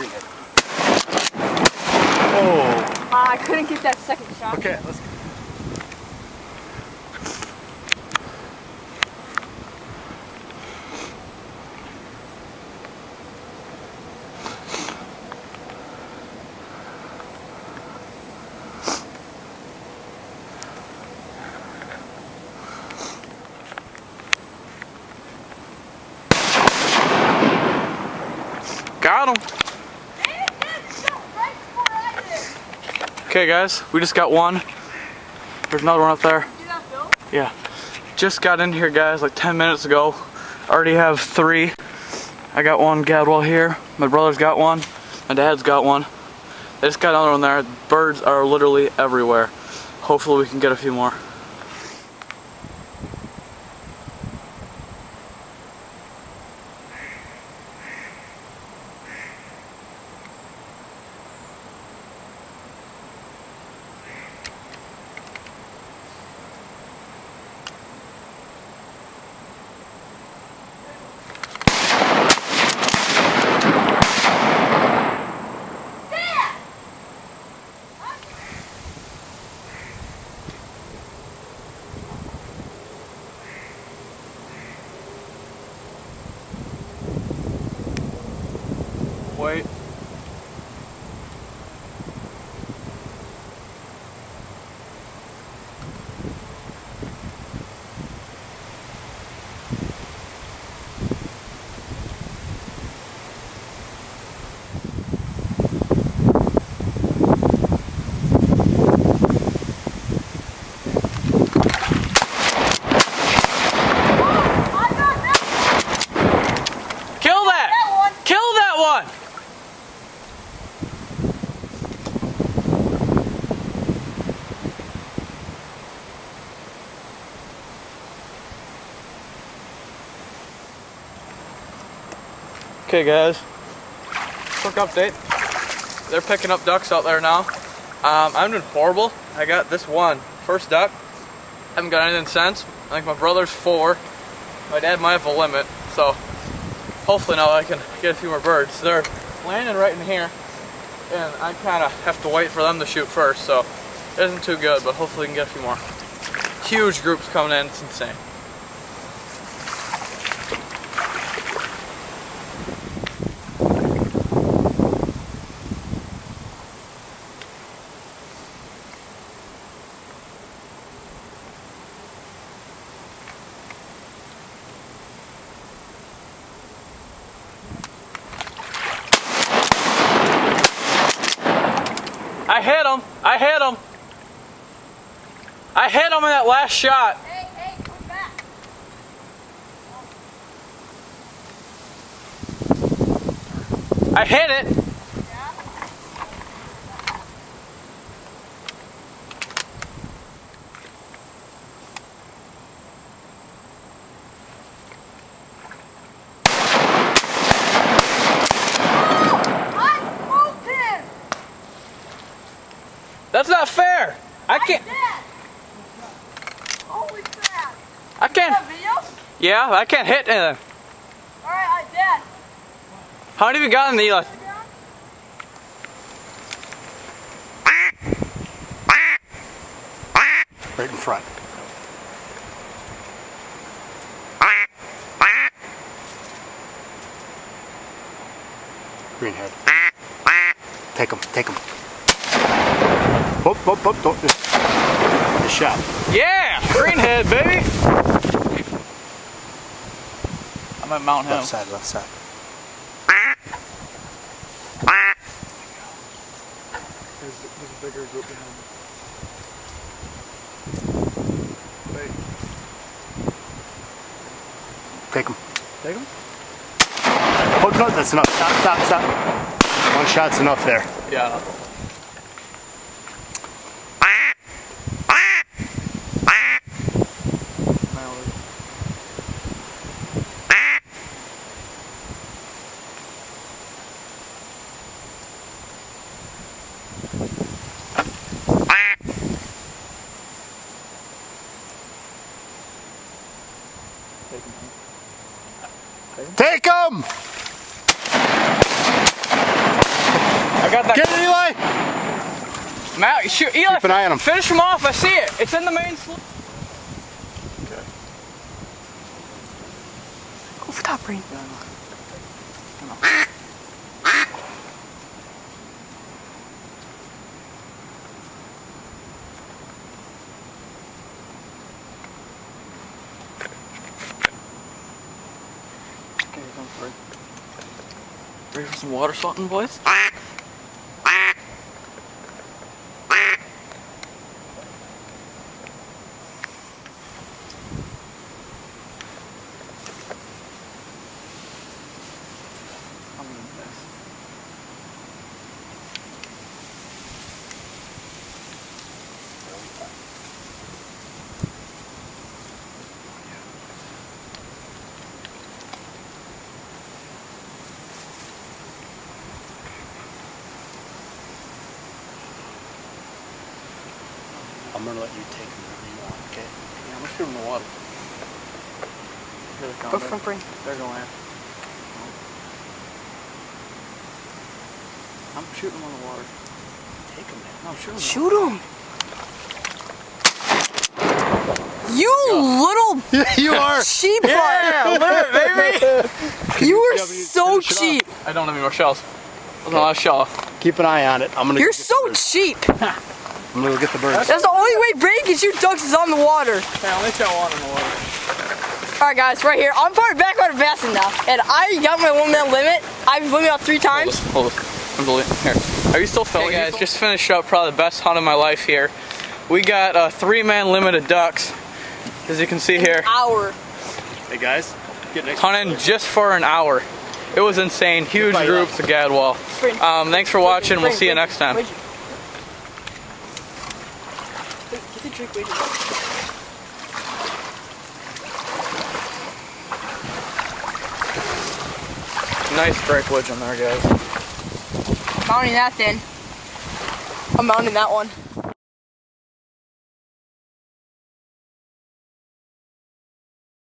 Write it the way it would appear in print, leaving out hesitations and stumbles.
Green head. Oh. I couldn't get that second shot. Okay, let's go. Got him. Okay guys, we just got one. There's another one up there. Yeah. Just got in here guys like 10 minutes ago. Already have 3. I got one Gadwall here. My brother's got one. My dad's got one. They just got another one there. Birds are literally everywhere. Hopefully we can get a few more. Wait. Kill that! Kill that one! Okay guys, quick update. They're picking up ducks out there now. I'm doing horrible. I got this one first duck. Haven't got anything since. I think my brother's 4. My dad might have a limit, so hopefully now I can get a few more birds. They're landing right in here, and I kind of have to wait for them to shoot first, so it isn't too good, but hopefully we can get a few more. Huge groups coming in, it's insane. I hit him! I hit him! I hit him in that last shot! Hey, come back! I hit it! That's not fair! I can't. Holy crap! I can't. Yeah, I can't hit anything. Alright, I did. How many have you got in the Eli? Right in front. Green head. Take him, take him. Whoop, whoop, whoop, whoop. Nice shot. Yeah! Green head, baby! I'm at Mount Hill. Left side, left side. There's a bigger group behind me. Wait. Take him. Take him? Oh, no, that's enough. Stop, stop, stop. One shot's enough there. Yeah. Take him! I got that. Get it, Eli! Matt, shoot, Eli. Keep an eye on him. Finish him off. I see it. It's in the main slope. Go for top brain. Ready for some water salting, boys? I'm gonna let you take them wherever you want, okay? Yeah, I'm gonna shoot him in the water. Here they come. Go front brain. They're going in. I'm shooting them on the water. Take them, man. No, I'm shooting them. Shoot him. You little You are! cheap Yeah, limit, baby! You were Yeah, but you so finish it cheap. I don't have any more shells. There's a lot of shell. Keep an eye on it. I'm gonna You're go get so the birds. cheap. I'm gonna go get the birds. That's the only way Brain can shoot ducks is on the water. Okay, I'll let y'all on in the water. Alright guys, right here. I'm probably back on Bassin now. And I got my 1 minute limit. I've limited out 3 times. Hold this. I'm deleting. Here. Are you still filming? Hey guys, just finished up probably the best hunt of my life here. We got 3-man limited ducks. As you can see here. Hour. Hey guys, get next. Hunting just for an hour. It was insane. Huge Goodbye, groups of gadwall. Thanks for watching. We'll see you next time. Get the drink, wait. Nice break wedge on there, guys. Mounting that then. I'm mounting that one.